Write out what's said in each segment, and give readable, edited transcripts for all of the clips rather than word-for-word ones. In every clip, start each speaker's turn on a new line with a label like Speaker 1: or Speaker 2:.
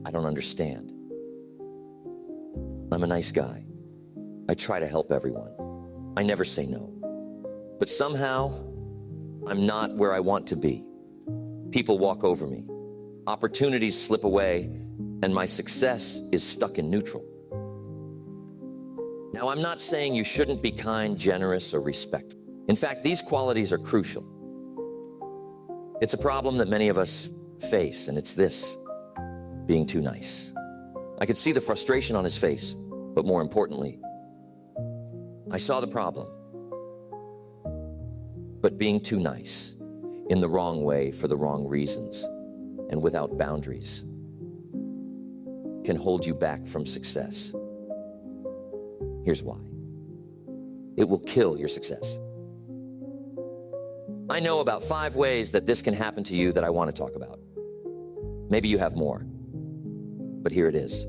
Speaker 1: I don't understand. I'm a nice guy. I try to help everyone. I never say no. But somehow, I'm not where I want to be. People walk over me. Opportunities slip away, and my success is stuck in neutral. Now, I'm not saying you shouldn't be kind, generous, or respectful. In fact, these qualities are crucial. It's a problem that many of us face, and it's this: being too nice. I could see the frustration on his face, but more importantly, I saw the problem. But being too nice, in the wrong way, for the wrong reasons, and without boundaries, can hold you back from success. Here's why. It will kill your success. I know about 5 ways that this can happen to you that I want to talk about. Maybe you have more, but here it is.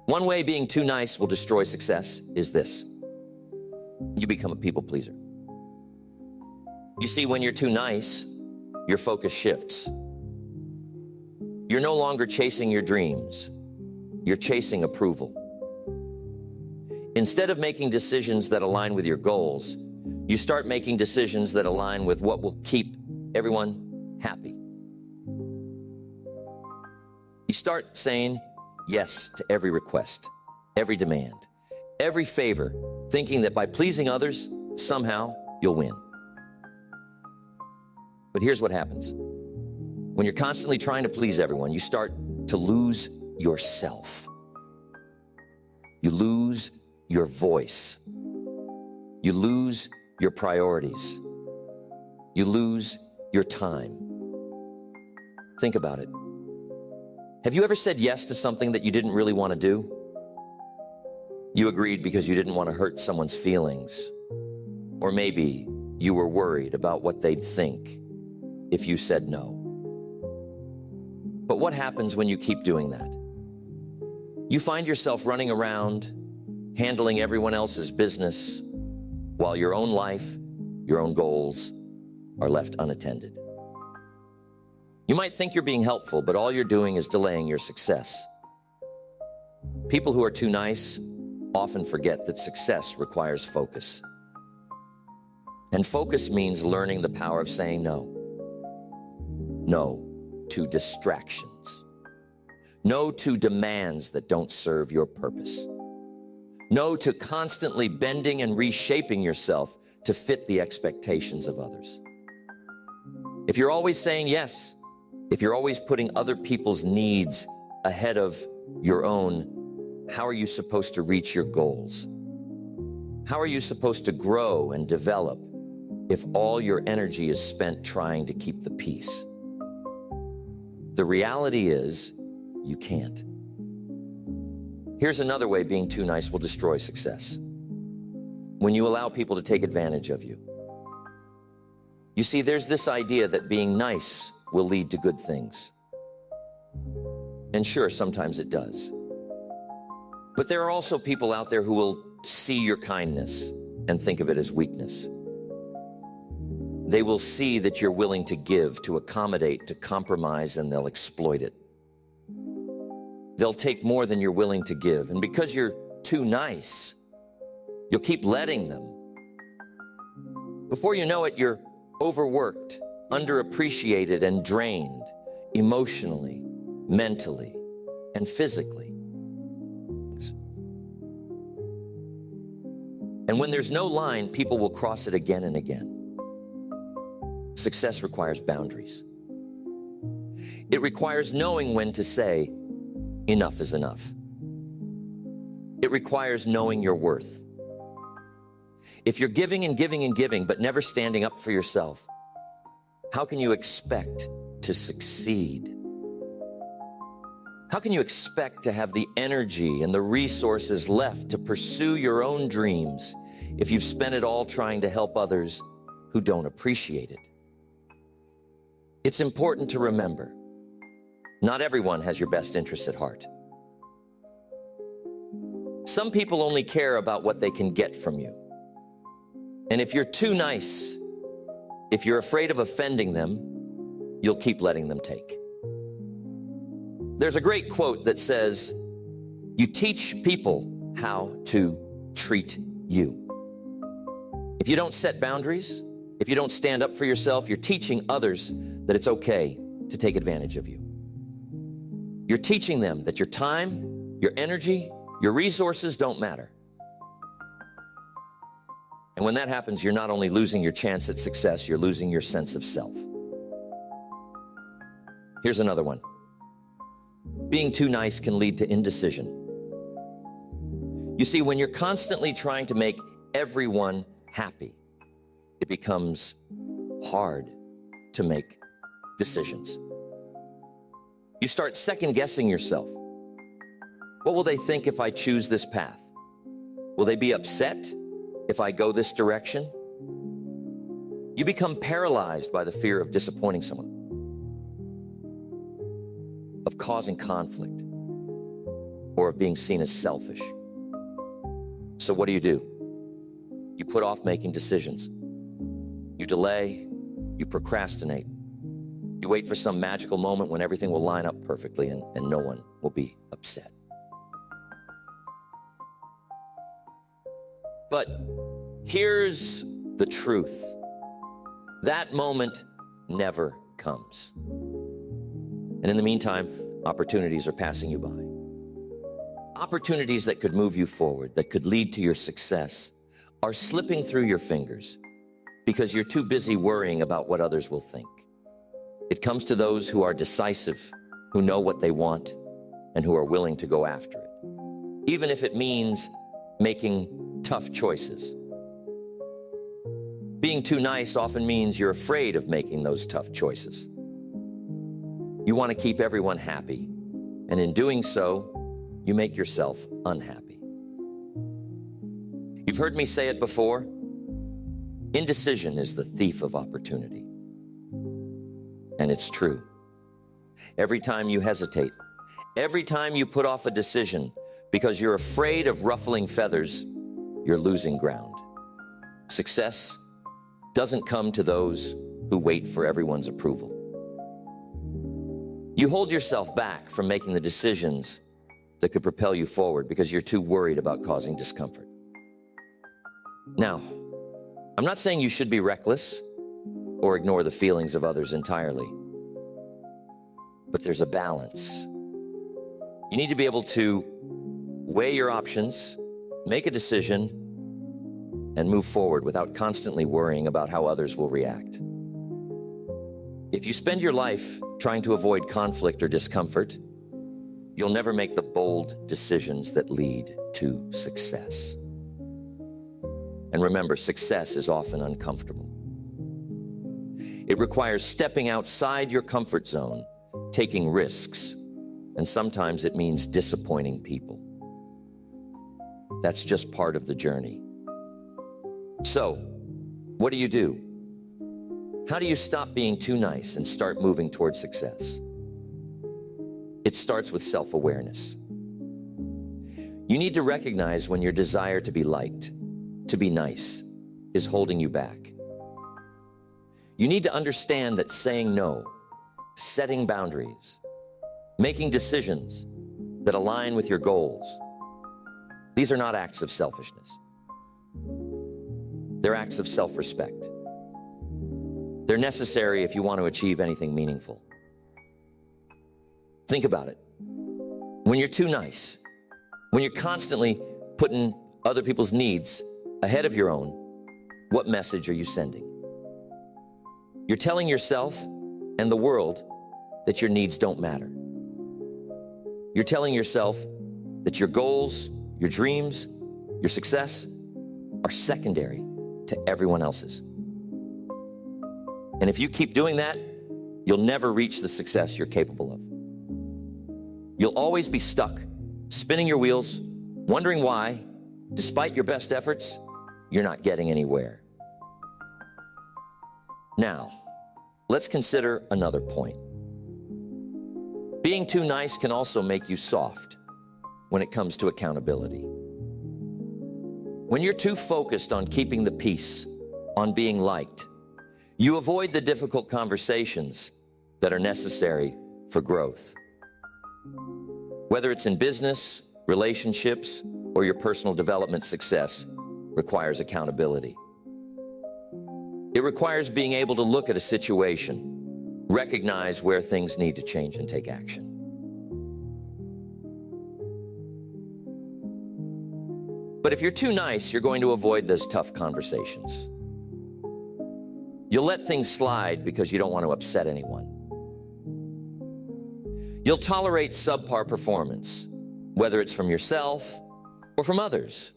Speaker 1: One way being too nice will destroy success is this: you become a people pleaser. You see, when you're too nice, your focus shifts. You're no longer chasing your dreams. You're chasing approval. Instead of making decisions that align with your goals, you start making decisions that align with what will keep everyone happy. You start saying yes to every request, every demand, every favor, thinking that by pleasing others, somehow you'll win. But here's what happens. When you're constantly trying to please everyone, you start to lose yourself. You lose your voice. You lose your priorities. You lose your time. Think about it. Have you ever said yes to something that you didn't really want to do? You agreed because you didn't want to hurt someone's feelings. Or maybe you were worried about what they'd think if you said no. But what happens when you keep doing that? You find yourself running around, handling everyone else's business, while your own life, your own goals are left unattended. You might think you're being helpful, but all you're doing is delaying your success. People who are too nice often forget that success requires focus. And focus means learning the power of saying no. No to distractions. No to demands that don't serve your purpose. No to constantly bending and reshaping yourself to fit the expectations of others. If you're always saying yes, if you're always putting other people's needs ahead of your own, how are you supposed to reach your goals? How are you supposed to grow and develop if all your energy is spent trying to keep the peace? The reality is, you can't. Here's another way being too nice will destroy success. When you allow people to take advantage of you. You see, there's this idea that being nice will lead to good things. And sure, sometimes it does. But there are also people out there who will see your kindness and think of it as weakness. They will see that you're willing to give, to accommodate, to compromise, and they'll exploit it. They'll take more than you're willing to give. And because you're too nice, you'll keep letting them. Before you know it, you're overworked, underappreciated, and drained emotionally, mentally, and physically. And when there's no line, people will cross it again and again. Success requires boundaries. It requires knowing when to say, enough is enough. It requires knowing your worth. If you're giving and giving and giving, but never standing up for yourself, how can you expect to succeed? How can you expect to have the energy and the resources left to pursue your own dreams if you've spent it all trying to help others who don't appreciate it? It's important to remember, not everyone has your best interests at heart. Some people only care about what they can get from you. And if you're too nice, if you're afraid of offending them, you'll keep letting them take. There's a great quote that says, "You teach people how to treat you." If you don't set boundaries, if you don't stand up for yourself, you're teaching others that it's okay to take advantage of you. You're teaching them that your time, your energy, your resources don't matter. And when that happens, you're not only losing your chance at success, you're losing your sense of self. Here's another one. Being too nice can lead to indecision. You see, when you're constantly trying to make everyone happy, it becomes hard to make decisions. You start second-guessing yourself. What will they think if I choose this path? Will they be upset if I go this direction? You become paralyzed by the fear of disappointing someone, of causing conflict, or of being seen as selfish. So what do? You put off making decisions. You delay, you procrastinate. You wait for some magical moment when everything will line up perfectly and no one will be upset. But here's the truth. That moment never comes. And in the meantime, opportunities are passing you by. Opportunities that could move you forward, that could lead to your success, are slipping through your fingers because you're too busy worrying about what others will think. It comes to those who are decisive, who know what they want, and who are willing to go after it, even if it means making tough choices. Being too nice often means you're afraid of making those tough choices. You want to keep everyone happy, and in doing so, you make yourself unhappy. You've heard me say it before. Indecision is the thief of opportunity. And it's true. Every time you hesitate, every time you put off a decision because you're afraid of ruffling feathers, you're losing ground. Success doesn't come to those who wait for everyone's approval. You hold yourself back from making the decisions that could propel you forward because you're too worried about causing discomfort. Now, I'm not saying you should be reckless or ignore the feelings of others entirely, but there's a balance. You need to be able to weigh your options, make a decision, and move forward without constantly worrying about how others will react. If you spend your life trying to avoid conflict or discomfort, you'll never make the bold decisions that lead to success. And remember, success is often uncomfortable. It requires stepping outside your comfort zone, taking risks, and sometimes it means disappointing people. That's just part of the journey. So, what do? How do you stop being too nice and start moving towards success? It starts with self-awareness. You need to recognize when your desire to be liked, to be nice, is holding you back. You need to understand that saying no, setting boundaries, making decisions that align with your goals, these are not acts of selfishness. They're acts of self-respect. They're necessary if you want to achieve anything meaningful. Think about it. When you're too nice, when you're constantly putting other people's needs ahead of your own, what message are you sending? You're telling yourself and the world that your needs don't matter. You're telling yourself that your goals, your dreams, your success are secondary to everyone else's. And if you keep doing that, you'll never reach the success you're capable of. You'll always be stuck, spinning your wheels, wondering why, despite your best efforts, you're not getting anywhere. Now, let's consider another point. Being too nice can also make you soft when it comes to accountability. When you're too focused on keeping the peace, on being liked, you avoid the difficult conversations that are necessary for growth. Whether it's in business, relationships, or your personal development, success requires accountability. It requires being able to look at a situation, recognize where things need to change, and take action. But if you're too nice, you're going to avoid those tough conversations. You'll let things slide because you don't want to upset anyone. You'll tolerate subpar performance, whether it's from yourself or from others,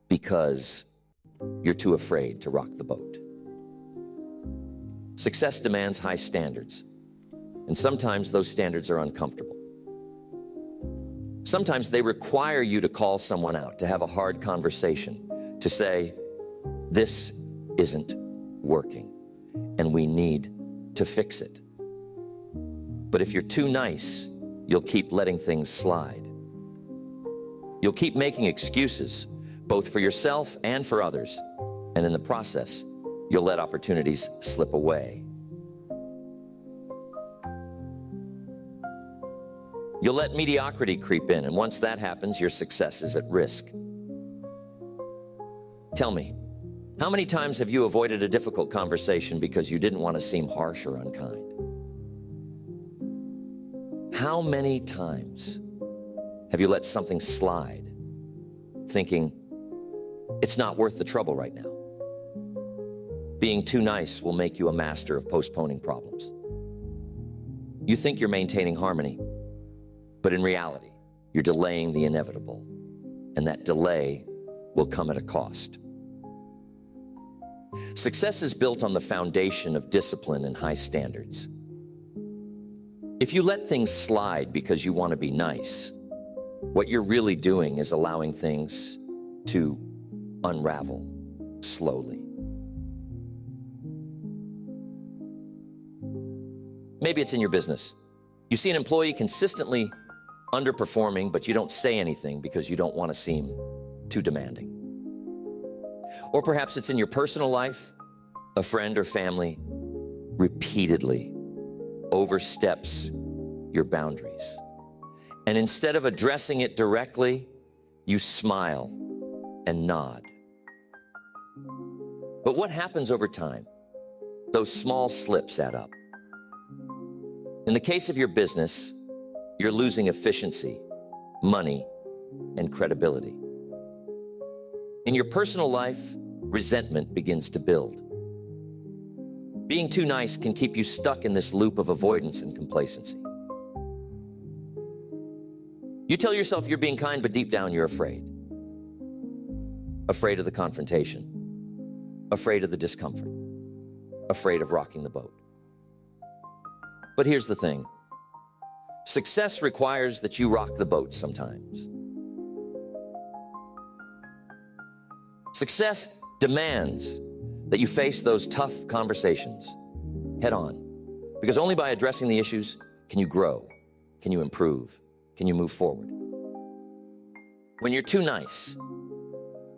Speaker 1: because you're too afraid to rock the boat. Success demands high standards, and sometimes those standards are uncomfortable. Sometimes they require you to call someone out, to have a hard conversation, to say, this isn't working, and we need to fix it. But if you're too nice, you'll keep letting things slide. You'll keep making excuses, both for yourself and for others, and in the process, you'll let opportunities slip away. You'll let mediocrity creep in, and once that happens, your success is at risk. Tell me, how many times have you avoided a difficult conversation because you didn't want to seem harsh or unkind? How many times have you let something slide, thinking, it's not worth the trouble right now? Being too nice will make you a master of postponing problems. You think you're maintaining harmony, but in reality, you're delaying the inevitable, and that delay will come at a cost. Success is built on the foundation of discipline and high standards. If you let things slide because you want to be nice, what you're really doing is allowing things to unravel slowly. Maybe it's in your business. You see an employee consistently underperforming, but you don't say anything because you don't want to seem too demanding. Or perhaps it's in your personal life. A friend or family repeatedly oversteps your boundaries. And instead of addressing it directly, you smile and nod. But what happens over time? Those small slips add up. In the case of your business, you're losing efficiency, money, and credibility. In your personal life, resentment begins to build. Being too nice can keep you stuck in this loop of avoidance and complacency. You tell yourself you're being kind, but deep down you're afraid. Afraid of the confrontation, afraid of the discomfort, afraid of rocking the boat. But here's the thing. Success requires that you rock the boat sometimes. Success demands that you face those tough conversations head on, because only by addressing the issues can you grow, can you improve, can you move forward. When you're too nice,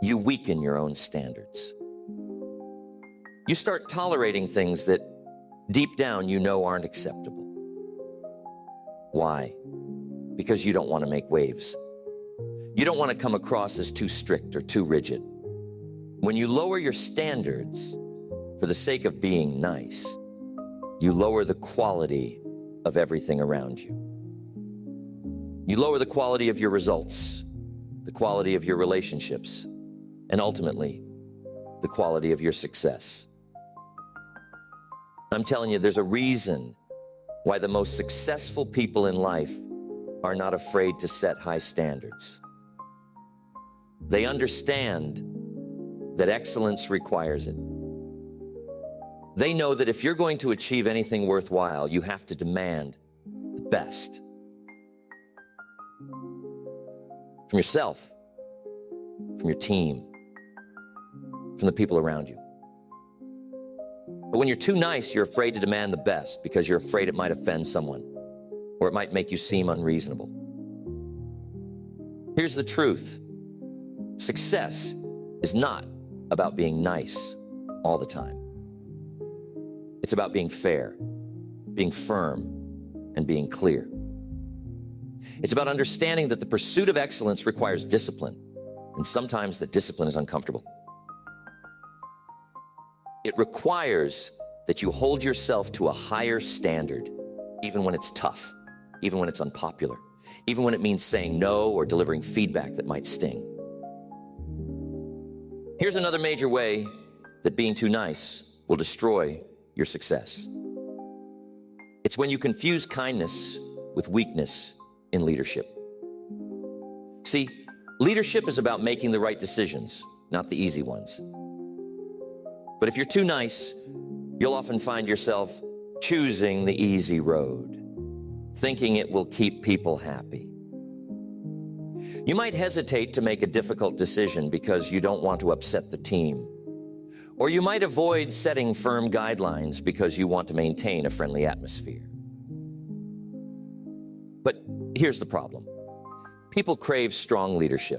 Speaker 1: you weaken your own standards. You start tolerating things that deep down you know aren't acceptable. Why? Because you don't want to make waves. You don't want to come across as too strict or too rigid. When you lower your standards for the sake of being nice, you lower the quality of everything around you. You lower the quality of your results, the quality of your relationships, and ultimately, the quality of your success. I'm telling you, there's a reason why the most successful people in life are not afraid to set high standards. They understand that excellence requires it. They know that if you're going to achieve anything worthwhile, you have to demand the best from yourself, from your team, from the people around you. But when you're too nice, you're afraid to demand the best because you're afraid it might offend someone or it might make you seem unreasonable. Here's the truth. Success is not about being nice all the time. It's about being fair, being firm, and being clear. It's about understanding that the pursuit of excellence requires discipline, and sometimes that discipline is uncomfortable. It requires that you hold yourself to a higher standard, even when it's tough, even when it's unpopular, even when it means saying no or delivering feedback that might sting. Here's another major way that being too nice will destroy your success. It's when you confuse kindness with weakness in leadership. See, leadership is about making the right decisions, not the easy ones. But if you're too nice, you'll often find yourself choosing the easy road, thinking it will keep people happy. You might hesitate to make a difficult decision because you don't want to upset the team. Or you might avoid setting firm guidelines because you want to maintain a friendly atmosphere. But here's the problem. People crave strong leadership.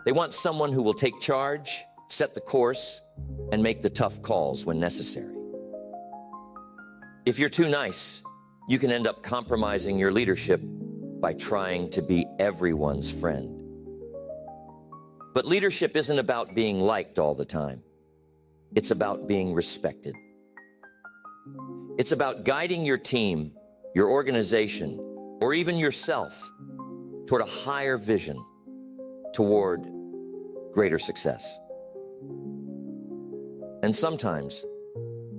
Speaker 1: They want someone who will take charge, set the course, and make the tough calls when necessary. If you're too nice, you can end up compromising your leadership by trying to be everyone's friend. But leadership isn't about being liked all the time. It's about being respected. It's about guiding your team, your organization, or even yourself toward a higher vision, toward greater success. And sometimes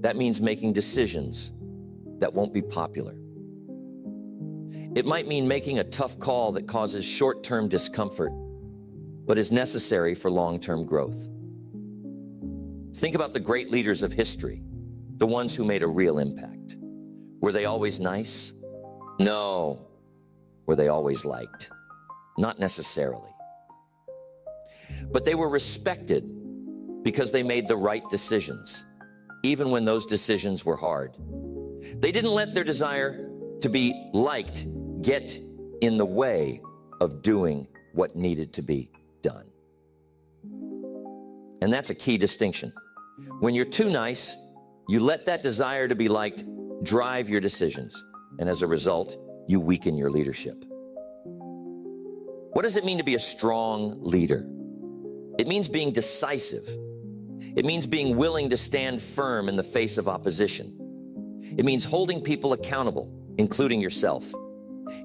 Speaker 1: that means making decisions that won't be popular. It might mean making a tough call that causes short-term discomfort, but is necessary for long-term growth. Think about the great leaders of history, the ones who made a real impact. Were they always nice? No. Were they always liked? Not necessarily. But they were respected because they made the right decisions, even when those decisions were hard. They didn't let their desire to be liked get in the way of doing what needed to be done. And that's a key distinction. When you're too nice, you let that desire to be liked drive your decisions, and as a result, you weaken your leadership. What does it mean to be a strong leader? It means being decisive. It means being willing to stand firm in the face of opposition. It means holding people accountable, including yourself.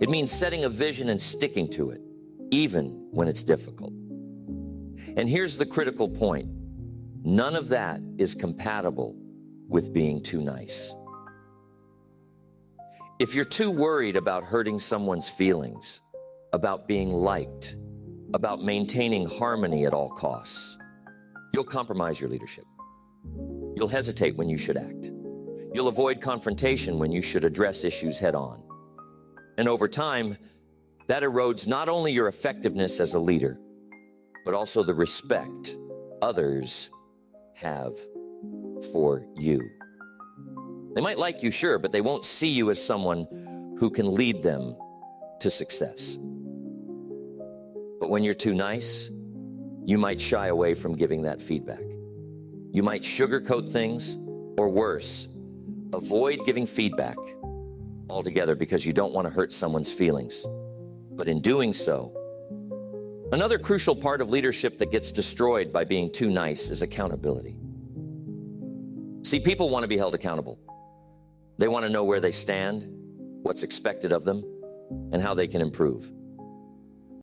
Speaker 1: It means setting a vision and sticking to it, even when it's difficult. And here's the critical point. None of that is compatible with being too nice. If you're too worried about hurting someone's feelings, about being liked, about maintaining harmony at all costs, you'll compromise your leadership. You'll hesitate when you should act. You'll avoid confrontation when you should address issues head on. And over time, that erodes not only your effectiveness as a leader, but also the respect others have for you. They might like you, sure, but they won't see you as someone who can lead them to success. But when you're too nice, you might shy away from giving that feedback. You might sugarcoat things, or worse, avoid giving feedback altogether because you don't want to hurt someone's feelings. But in doing so, another crucial part of leadership that gets destroyed by being too nice is accountability. See, people want to be held accountable. They want to know where they stand, what's expected of them, and how they can improve.